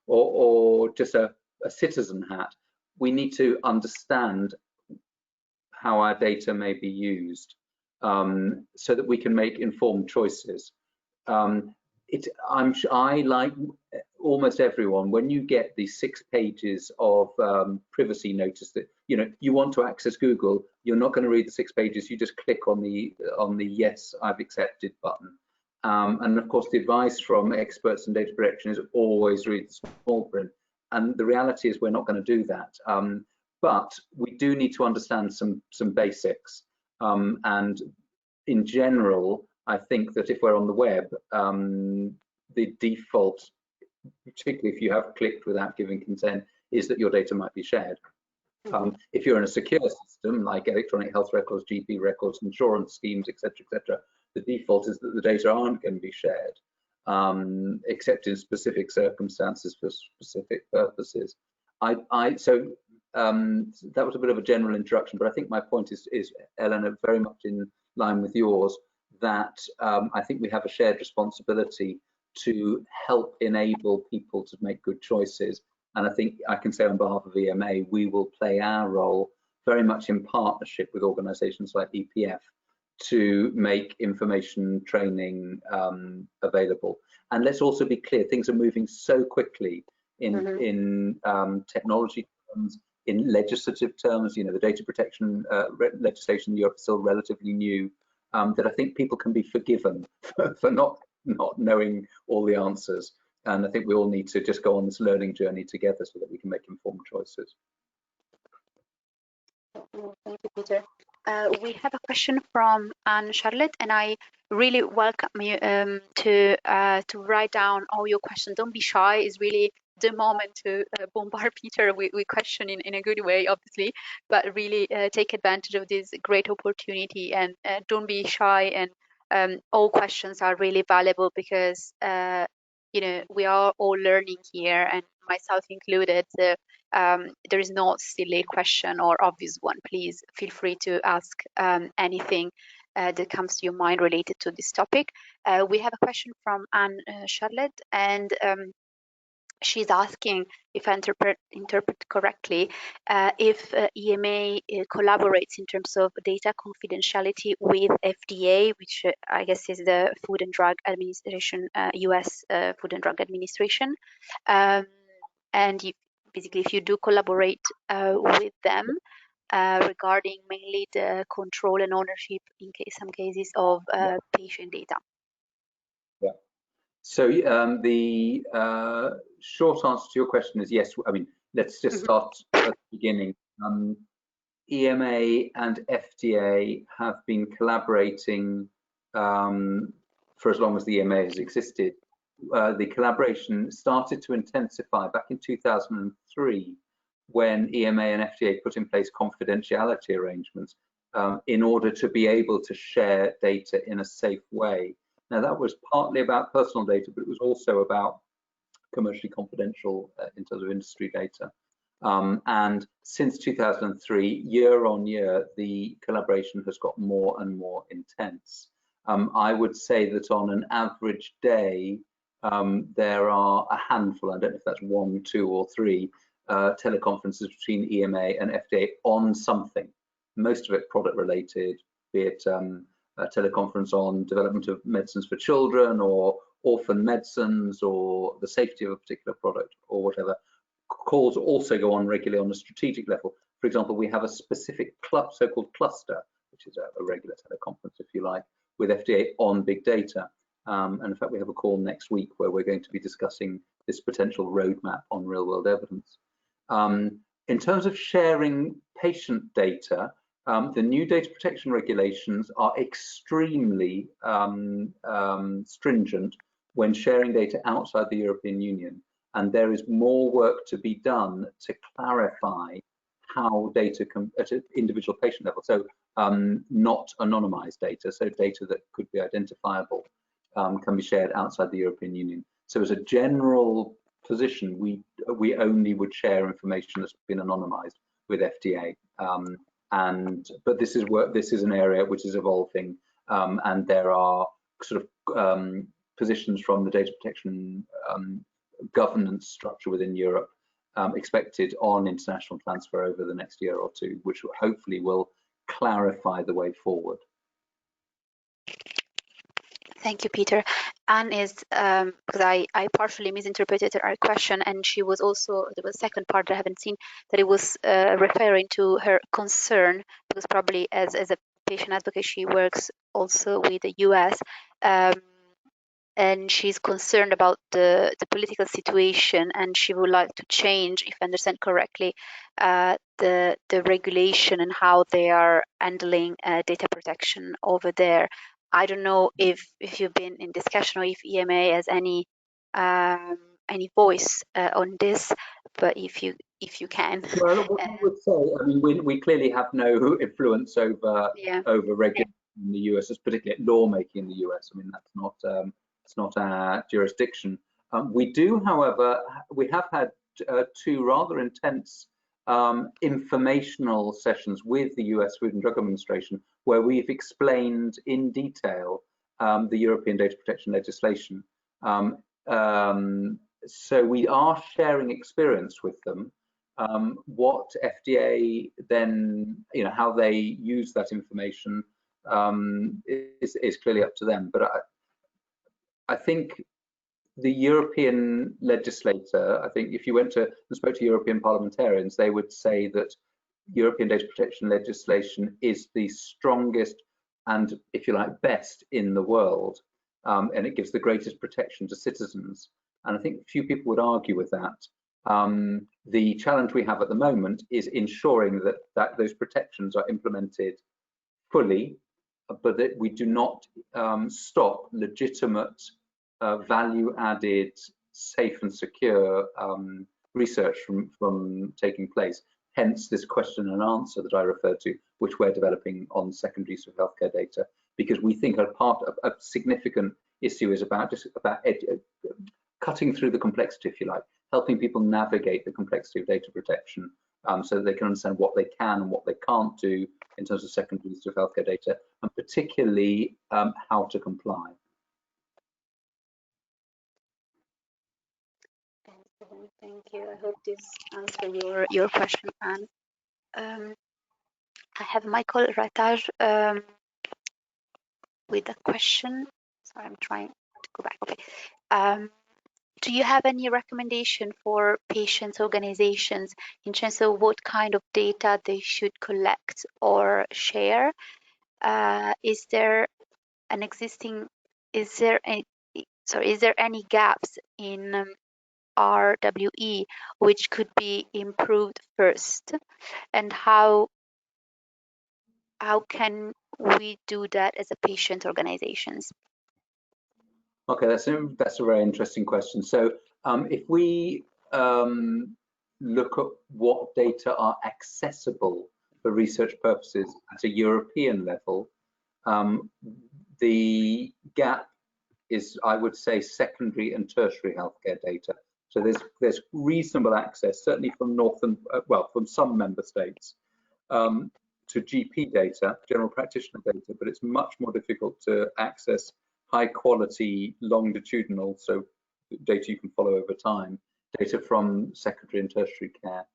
or just a citizen hat, we need to understand how our data may be used, so that we can make informed choices. I, like almost everyone, when you get these 6 pages of privacy notice that you want to access Google, you're not going to read the 6 pages. You just click on the yes, I've accepted button. And of course, the advice from experts in data protection is always read the small print. And the reality is we're not going to do that. But we do need to understand some basics. And in general, I think that if we're on the web, the default, particularly if you have clicked without giving consent, is that your data might be shared. If you're in a secure system like electronic health records, GP records, insurance schemes, etc., the default is that the data aren't going to be shared, except in specific circumstances for specific purposes. So that was a bit of a general introduction, but I think my point is Eleanor, very much in line with yours, that I think we have a shared responsibility to help enable people to make good choices. And I think I can say on behalf of EMA, we will play our role very much in partnership with organisations like EPF to make information training available. And let's also be clear, things are moving so quickly in technology terms, in legislative terms. The data protection legislation in Europe is still relatively new, that I think people can be forgiven for not knowing all the answers. And I think we all need to just go on this learning journey together so that we can make informed choices. Thank you, Peter. We have a question from Anne Charlotte, and I really welcome you to write down all your questions. Don't be shy. It's really the moment to bombard Peter with question in a good way, obviously, but really take advantage of this great opportunity, and don't be shy. And all questions are really valuable because we are all learning here, and myself included. There is no silly question or obvious one. Please feel free to ask anything that comes to your mind related to this topic. We have a question from Anne Charlotte, and she's asking, if I interpret correctly, if EMA collaborates in terms of data confidentiality with FDA, which I guess is the Food and Drug Administration, US Food and Drug Administration, and basically if you do collaborate with them regarding mainly the control and ownership in some cases of patient data. Yeah. So the short answer to your question is yes. I mean, let's just start at the beginning. EMA and FDA have been collaborating for as long as the EMA has existed. The collaboration started to intensify back in 2003 when EMA and FDA put in place confidentiality arrangements in order to be able to share data in a safe way. Now, that was partly about personal data, but it was also about commercially confidential in terms of industry data. And since 2003, year on year, the collaboration has got more and more intense. I would say that on an average day, there are a handful, I don't know if that's 1, 2, or 3, teleconferences between EMA and FDA on something, most of it product related, be it a teleconference on development of medicines for children or orphan medicines or the safety of a particular product or whatever. Calls also go on regularly on a strategic level. For example, we have a specific so-called cluster, which is a regular teleconference, if you like, with FDA on big data. And in fact, we have a call next week where we're going to be discussing this potential roadmap on real-world evidence. In terms of sharing patient data, the new data protection regulations are extremely stringent when sharing data outside the European Union. And there is more work to be done to clarify how data can, at an individual patient level, so not anonymized data, so data that could be identifiable, can be shared outside the European Union. So as a general position, we only would share information that's been anonymized with FDA. But this is an area which is evolving, and there are sort of positions from the data protection governance structure within Europe expected on international transfer over the next year or two, which hopefully will clarify the way forward. Thank you, Peter. Anne is, because I partially misinterpreted her question, and she was also, there was a second part that I haven't seen, that it was referring to her concern, because probably as a patient advocate, she works also with the US, and she's concerned about the political situation, and she would like to change, if I understand correctly, the regulation and how they are handling data protection over there. I don't know if you've been in discussion or if EMA has any voice on this, but if you can. Well, what I would say, I mean, we clearly have no influence over regulation in the US, particularly lawmaking in the US. I mean, that's not it's not our jurisdiction. We do, however, we have had two rather intense informational sessions with the US Food and Drug Administration, where we've explained in detail the European data protection legislation. So we are sharing experience with them. What FDA then, how they use that information is clearly up to them. But I think the European legislator, I think if you went to and spoke to European parliamentarians, they would say that European data protection legislation is the strongest and, if you like, best in the world, and it gives the greatest protection to citizens. And I think few people would argue with that. The challenge we have at the moment is ensuring that those protections are implemented fully, but that we do not stop legitimate, value-added, safe and secure research from taking place. Hence this question and answer that I referred to, which we're developing on secondary use of healthcare data, because we think a significant issue is about cutting through the complexity, if you like, helping people navigate the complexity of data protection, so that they can understand what they can and what they can't do in terms of secondary use of healthcare data, and particularly how to comply. Thank you. I hope this answers your question, Anne. I have Michael Rataj with a question. Sorry, I'm trying to go back. Okay. Do you have any recommendation for patients' organizations in terms of what kind of data they should collect or share? Is there any gaps in RWE which could be improved first, and how can we do that as a patient organizations? Okay, that's a very interesting question. So if we look at what data are accessible for research purposes at a European level, the gap is, I would say, secondary and tertiary healthcare data. So there's reasonable access, certainly from from some member states, to GP data, general practitioner data, but it's much more difficult to access high quality longitudinal, so data you can follow over time, data from secondary and tertiary care.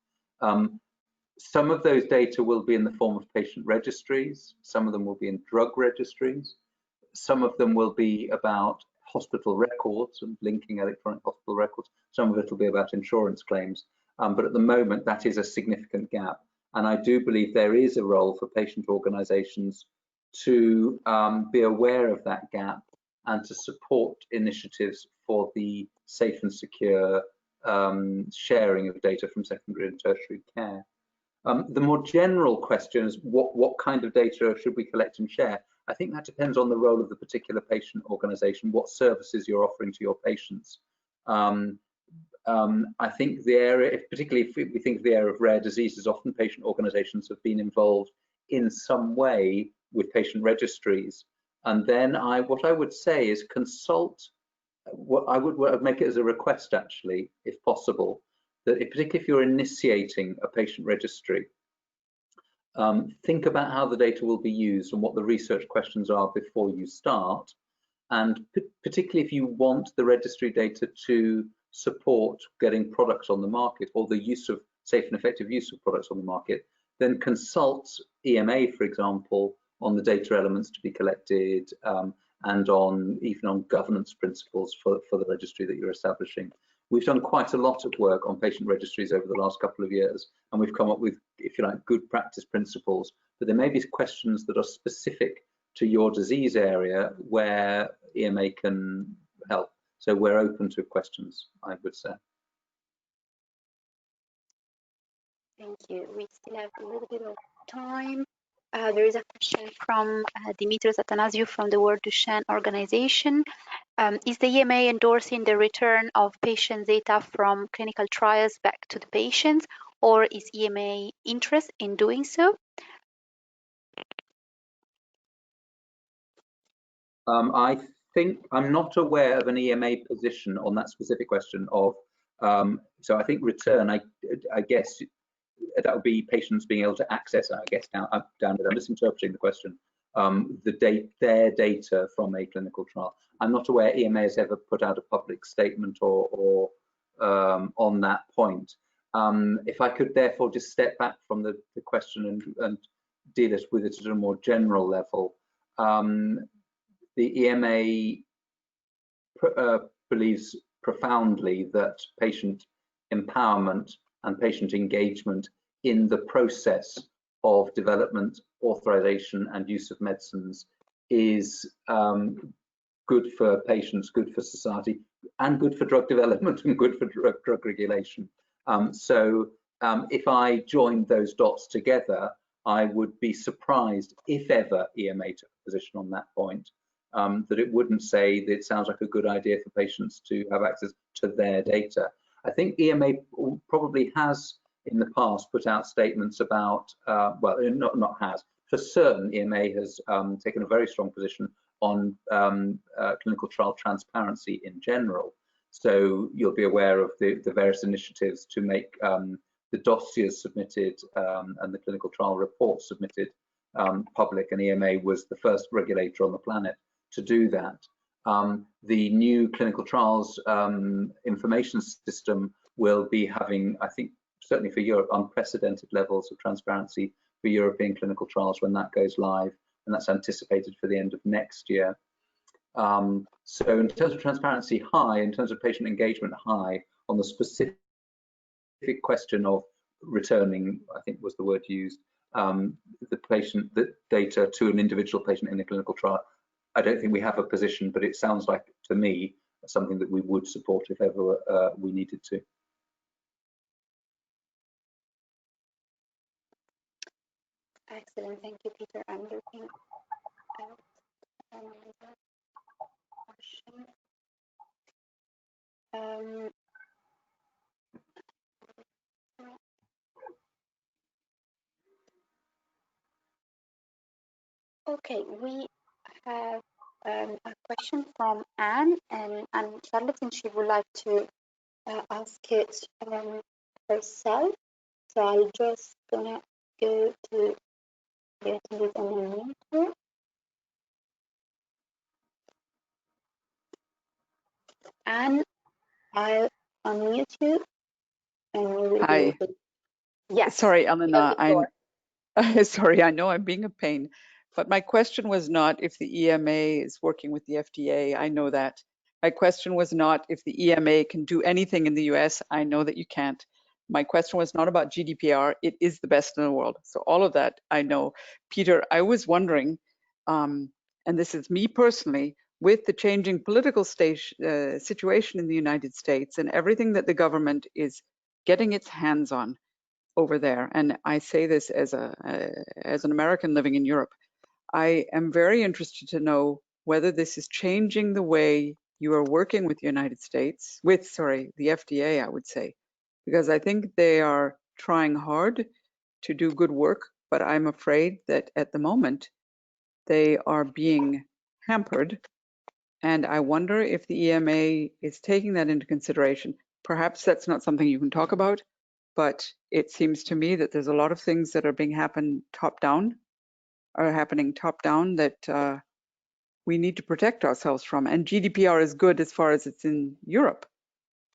Some of those data will be in the form of patient registries, some of them will be in drug registries, some of them will be about hospital records and linking electronic hospital records, some of it will be about insurance claims, but at the moment that is a significant gap. And I do believe there is a role for patient organisations to be aware of that gap and to support initiatives for the safe and secure sharing of data from secondary and tertiary care. The more general question is what kind of data should we collect and share? I think that depends on the role of the particular patient organisation, what services you're offering to your patients. I think the area, particularly if we think of the area of rare diseases, often patient organisations have been involved in some way with patient registries. And then what I would say is consult, I would make it as a request actually, if possible, that particularly if you're initiating a patient registry, think about how the data will be used and what the research questions are before you start. And particularly if you want the registry data to support getting products on the market or the use of safe and effective use of products on the market, then consult EMA, for example, on the data elements to be collected and even on governance principles for the registry that you're establishing. We've done quite a lot of work on patient registries over the last couple of years, and we've come up with, if you like, good practice principles, but there may be questions that are specific to your disease area where EMA can help. So we're open to questions, I would say. Thank you. We still have a little bit of time. There is a question from Dimitris Athanasiou from the World Duchenne organization. Is the EMA endorsing the return of patient data from clinical trials back to the patients, or is EMA interested in doing so? I think I'm not aware of an EMA position on that specific question of, so I think return, I guess that would be patients being able to access, I guess now I'm misinterpreting the question, their data from a clinical trial. I'm not aware EMA has ever put out a public statement or on that point. If I could therefore just step back from the question and deal with it at a more general level, the EMA believes profoundly that patient empowerment and patient engagement in the process of development, authorization and use of medicines is good for patients, good for society, and good for drug development and good for drug regulation. So if I joined those dots together, I would be surprised if ever EMA took a position on that point, that it wouldn't say that it sounds like a good idea for patients to have access to their data. I think EMA probably has in the past put out statements about, well, not has, for certain EMA has taken a very strong position on clinical trial transparency in general. So you'll be aware of the various initiatives to make the dossiers submitted and the clinical trial reports submitted public, and EMA was the first regulator on the planet to do that. The new clinical trials information system will be having, I think, certainly for Europe, unprecedented levels of transparency for European clinical trials when that goes live, and that's anticipated for the end of next year. So in terms of transparency, high, in terms of patient engagement, high, on the specific question of returning, I think was the word used, the data to an individual patient in a clinical trial. I don't think we have a position, but it sounds like, to me, something that we would support if ever we needed to. Excellent, thank you, Peter. I'm looking at another question. Okay, we have a question from Anne, and Charlotte, and she would like to ask it herself. So I'm just gonna go to get this and unmute her. Anne, I'll unmute you Hi. Yes. Sorry, Elena. Sorry, I know I'm being a pain, but my question was not if the EMA is working with the FDA. I know that. My question was not if the EMA can do anything in the US. I know that you can't. My question was not about GDPR. It is the best in the world. So all of that I know. Peter, I was wondering, and this is me personally, with the changing political situation in the United States and everything that the government is getting its hands on over there, and I say this as an American living in Europe, I am very interested to know whether this is changing the way you are working with the United States, the FDA, I would say, because I think they are trying hard to do good work, but I'm afraid that at the moment they are being hampered, and I wonder if the EMA is taking that into consideration. Perhaps that's not something you can talk about, but it seems to me that there's a lot of things that are happening top down that we need to protect ourselves from. And GDPR is good as far as it's in Europe,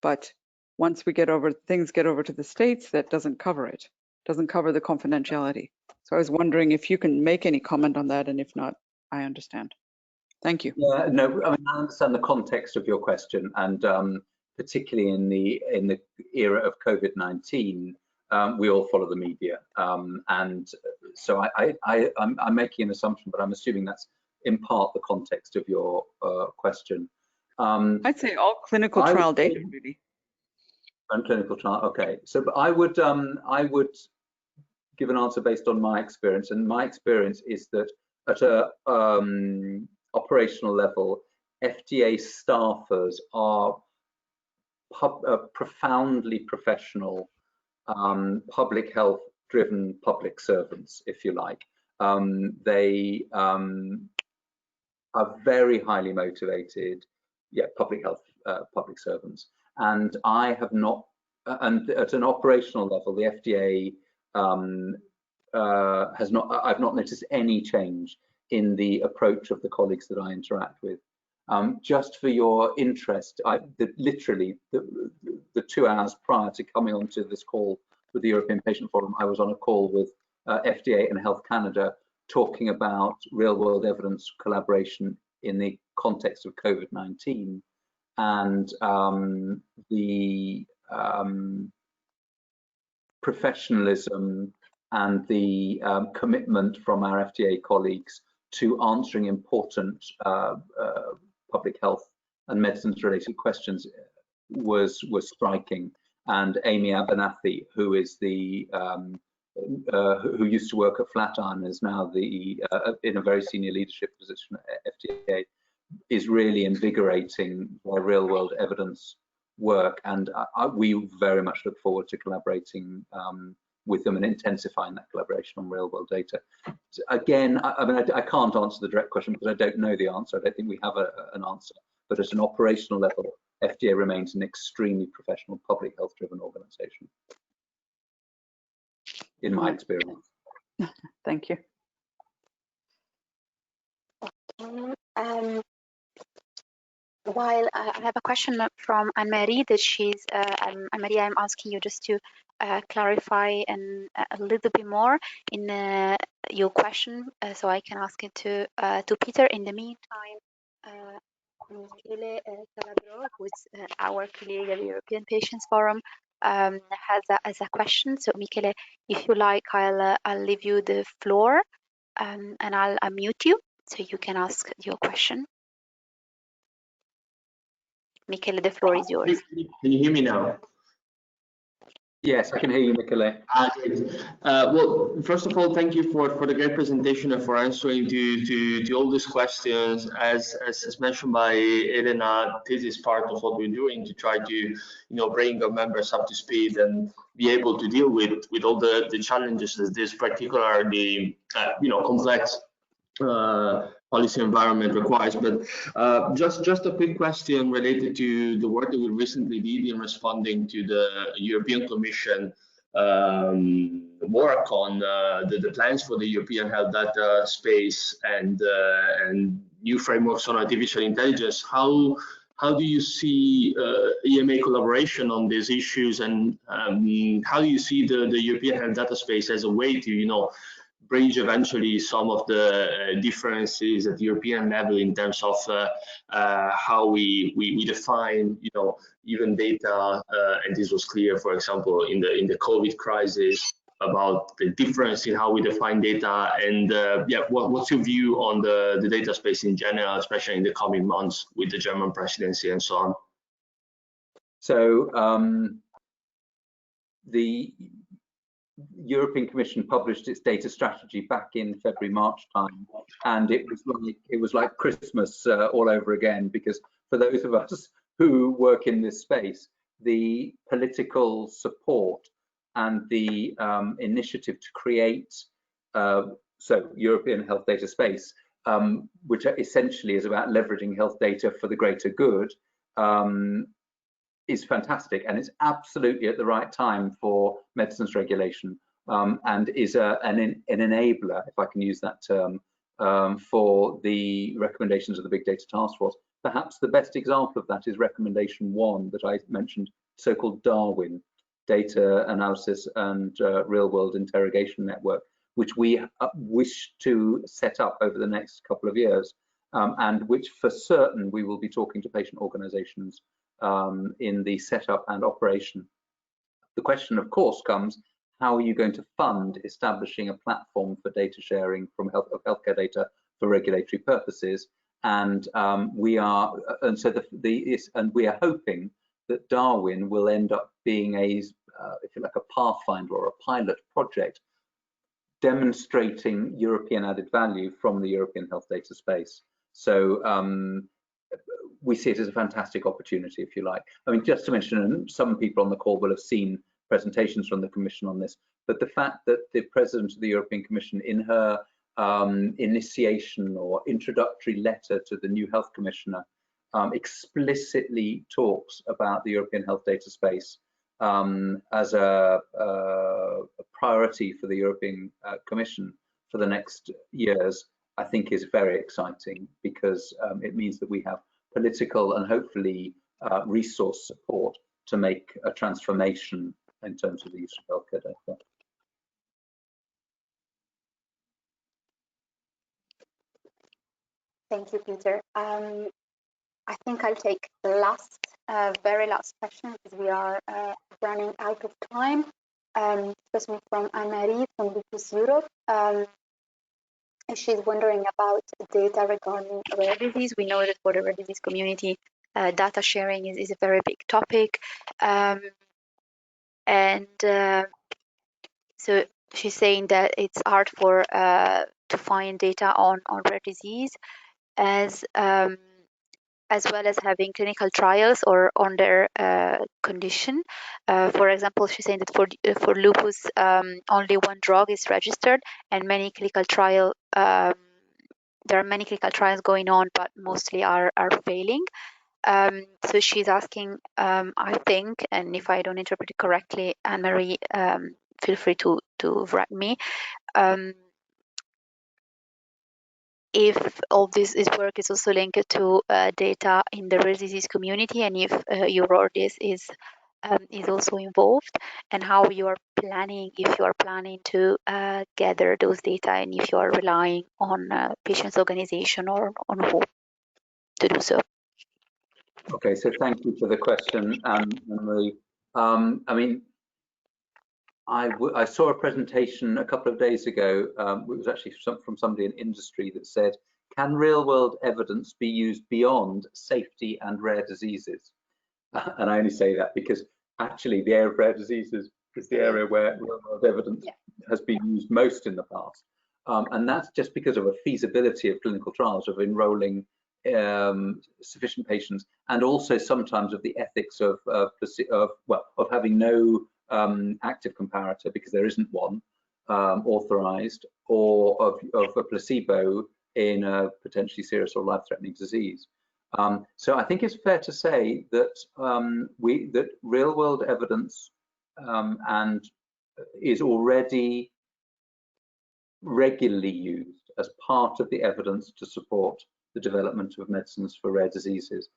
but once things get over to the States, that doesn't cover it, doesn't cover the confidentiality. So I was wondering if you can make any comment on that, and if not, I understand. Thank you. Yeah, no, I mean, I understand the context of your question, and particularly in the era of COVID-19, we all follow the media, and so I'm making an assumption, but I'm assuming that's in part the context of your question. I'd say all clinical trial data, really. And clinical trial, okay. So, but I would give an answer based on my experience, and my experience is that at a operational level, FDA staffers are profoundly professional, public health driven public servants, if you like. They are very highly motivated, public health, public servants. And I have not, and at an operational level, the FDA I've not noticed any change in the approach of the colleagues that I interact with. Just for your interest, literally the 2 hours prior to coming onto this call with the European Patient Forum, I was on a call with FDA and Health Canada talking about real-world evidence collaboration in the context of COVID-19, and the professionalism and the commitment from our FDA colleagues to answering important public health and medicines related questions was striking. And Amy Abernathy, who is the who used to work at Flatiron, is now in a very senior leadership position at FDA, is really invigorating their real world evidence work, and we very much look forward to collaborating with them and intensifying that collaboration on real world data. So again, I mean, I can't answer the direct question because I don't know the answer. I don't think we have an answer, but at an operational level, FDA remains an extremely professional public health driven organization, in my experience. Thank you. While I have a question from Anne-Marie that she's, Anne-Marie, I'm asking you just to clarify and a little bit more in your question, so I can ask it to Peter. In the meantime, Michele Calabro, who's our colleague at the European Patients Forum, has a question. So Michele, if you like, I'll leave you the floor, and I'll unmute you so you can ask your question. Michele, the floor is yours. Can you hear me now? Yes, I can hear you, Michele. Great. Well, first of all, thank you for the great presentation and for answering to all these questions. As mentioned by Elena, this is part of what we're doing to try to bring our members up to speed and be able to deal with all the challenges that this particularly complex policy environment requires. But just a quick question related to the work that we recently did in responding to the European Commission work on the plans for the European health data space and new frameworks on artificial intelligence. How how do you see EMA collaboration on these issues, and how do you see the European health data space as a way to, bridge eventually some of the differences at the European level in terms of how we define, even data, and this was clear, for example, in the COVID crisis, about the difference in how we define data, and what's your view on the data space in general, especially in the coming months with the German presidency and so on? So the European Commission published its data strategy back in February, March time, and it was like Christmas all over again, because for those of us who work in this space, the political support and the initiative to create European health data space, which essentially is about leveraging health data for the greater good, is fantastic, and it's absolutely at the right time for medicines regulation, and is an enabler, if I can use that term, for the recommendations of the Big Data Task Force. Perhaps the best example of that is recommendation 1 that I mentioned, so-called Darwin, Data Analysis and Real-World Interrogation Network, which we wish to set up over the next couple of years, and which for certain we will be talking to patient organizations in the setup and operation. The question, of course, comes, how are you going to fund establishing a platform for data sharing from healthcare data for regulatory purposes? And we are hoping that Darwin will end up being if you like, a pathfinder or a pilot project demonstrating European added value from the European health data space. So we see it as a fantastic opportunity, if you like. I mean, just to mention, and some people on the call will have seen presentations from the Commission on this, but the fact that the President of the European Commission, in her initiation or introductory letter to the new Health Commissioner, explicitly talks about the European health data space as a priority for the European Commission for the next years, I think is very exciting, because it means that we have political and hopefully resource support to make a transformation in terms of the use of healthcare data. Thank you, Peter. I think I'll take the very last question, because we are running out of time. This one from Anne-Marie from Lupus Europe. She's wondering about data regarding rare disease. We know that for the rare disease community, data sharing is a very big topic. So she's saying that it's hard to find data on rare disease, as well as having clinical trials or on their condition. For example, she's saying that for lupus, only one drug is registered, and many clinical trial. There are many clinical trials going on, but mostly are failing. So she's asking, I think, and if I don't interpret it correctly, Anne-Marie, feel free to write me. If all this work is also linked to data in the rare disease community, and if EURORDIS is also involved, and how you are planning, if you are planning to gather those data, and if you are relying on patients' organization or on who to do so. Okay, so thank you for the question, Anne-Marie. I mean, I saw a presentation a couple of days ago, it was actually from somebody in industry, that said, can real-world evidence be used beyond safety and rare diseases? And I only say that because actually the area of rare diseases is the area where real-world evidence has been used most in the past. And that's just because of a feasibility of clinical trials, of enrolling sufficient patients, and also sometimes of the ethics of having no active comparator, because there isn't one authorized, or of a placebo in a potentially serious or life-threatening disease. So I think it's fair to say that that real-world evidence is already regularly used as part of the evidence to support the development of medicines for rare diseases.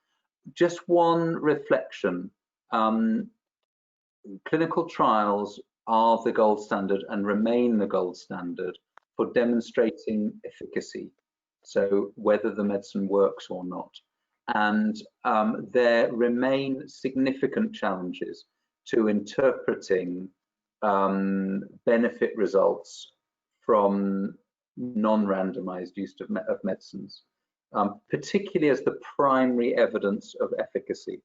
just one reflection. Clinical trials are the gold standard and remain the gold standard for demonstrating efficacy, so whether the medicine works or not. And there remain significant challenges to interpreting benefit results from non-randomized use of medicines, particularly as the primary evidence of efficacy.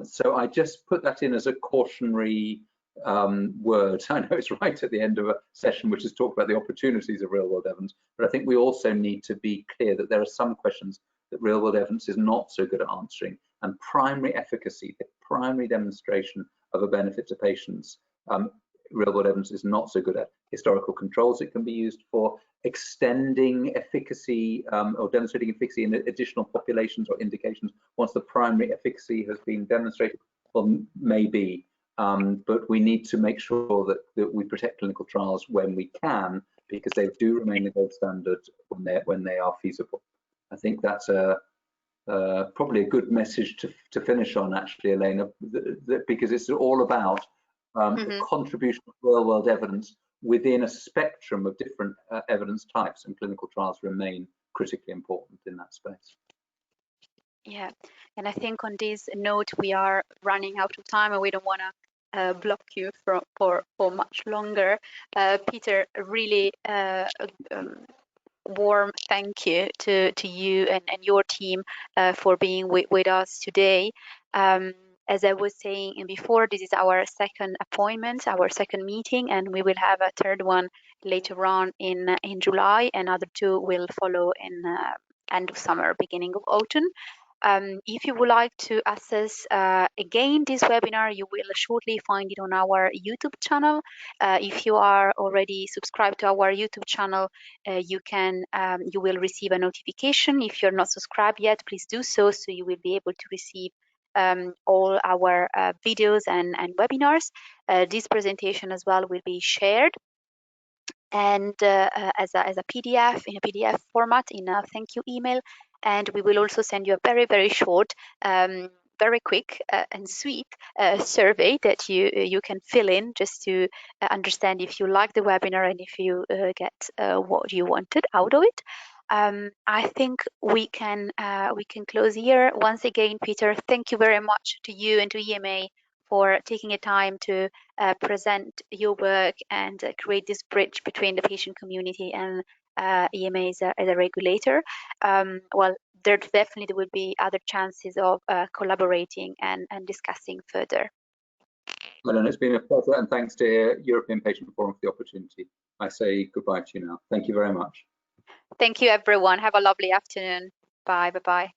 So I just put that in as a cautionary word. I know it's right at the end of a session which is talk about the opportunities of real-world evidence, but I think we also need to be clear that there are some questions that real-world evidence is not so good at answering, and primary efficacy, the primary demonstration of a benefit to patients, real-world evidence is not so good at. Historical controls it can be used for, extending efficacy or demonstrating efficacy in additional populations or indications once the primary efficacy has been demonstrated, well, maybe, but we need to make sure that we protect clinical trials when we can, because they do remain the gold standard when they are feasible. I think that's probably a good message to finish on, actually, Elena, because it's all about the contribution of real-world evidence within a spectrum of different evidence types, and clinical trials remain critically important in that space. Yeah, and I think on this note, we are running out of time and we don't want to block you for much longer. Peter, really warm thank you to you and your team for being with us today. As I was saying before, this is our second appointment, our second meeting, and we will have a third one later on in July, and other two will follow in end of summer, beginning of autumn. If you would like to access again this webinar, you will shortly find it on our YouTube channel. If you are already subscribed to our YouTube channel, you will receive a notification. If you're not subscribed yet, please do so you will be able to receive all our videos and webinars. This presentation as well will be shared and as a PDF, in a PDF format, in a thank you email. And we will also send you a very, very short, very quick and sweet survey that you can fill in just to understand if you like the webinar and if you get what you wanted out of it. I think we can close here. Once again, Peter, thank you very much to you and to EMA for taking a time to present your work and create this bridge between the patient community and EMA as a regulator. Well, there definitely will be other chances of collaborating and discussing further. Well, and it's been a pleasure, and thanks to European Patient Forum for the opportunity. I say goodbye to you now. Thank you very much. Thank you, everyone. Have a lovely afternoon. Bye. Bye-bye.